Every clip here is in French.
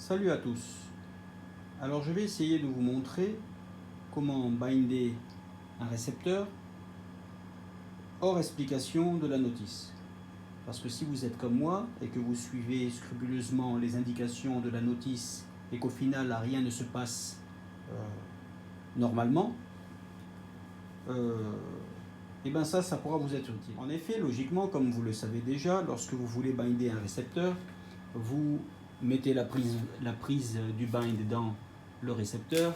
Salut à tous. Alors je vais essayer de vous montrer comment binder un récepteur hors explication de la notice. Parce que si vous êtes comme moi et que vous suivez scrupuleusement les indications de la notice et qu'au final rien ne se passe normalement, et bien ça pourra vous être utile. En effet, logiquement, comme vous le savez déjà, lorsque vous voulez binder un récepteur, vous mettez la prise du bind dans le récepteur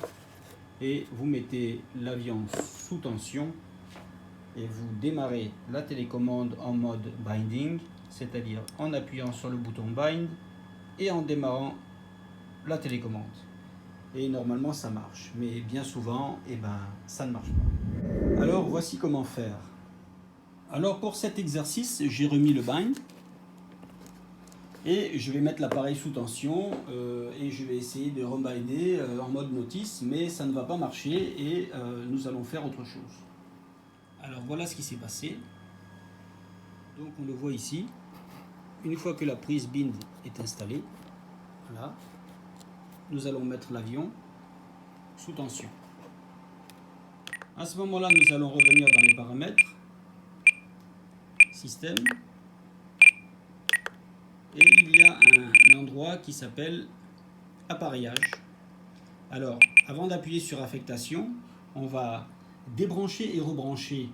et vous mettez l'avion sous tension et vous démarrez la télécommande en mode binding, c'est-à-dire en appuyant sur le bouton bind et en démarrant la télécommande. Et normalement ça marche, mais bien souvent ça ne marche pas. Alors voici comment faire. Alors pour cet exercice, j'ai remis le bind et je vais mettre l'appareil sous tension et je vais essayer de rebinder en mode notice, mais ça ne va pas marcher et nous allons faire autre chose. Alors voilà ce qui s'est passé. Donc on le voit ici. Une fois que la prise bind est installée, voilà, nous allons mettre l'avion sous tension. À ce moment-là, nous allons revenir dans les paramètres, système, et il y a un endroit qui s'appelle appareillage. Alors, avant d'appuyer sur affectation, on va débrancher et rebrancher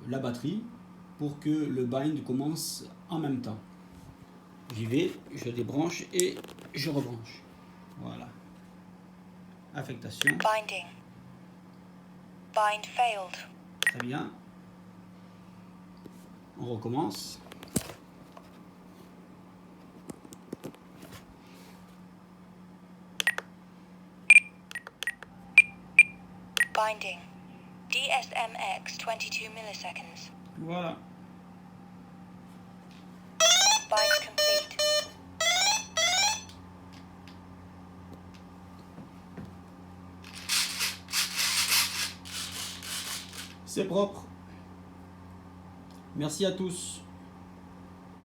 la batterie pour que le bind commence en même temps. J'y vais, je débranche et je rebranche. Voilà. Affectation. Binding. Bind failed. Très bien. On recommence. Binding. DSMX 22 milliseconds. Voilà. Bind complete. C'est propre. Merci à tous.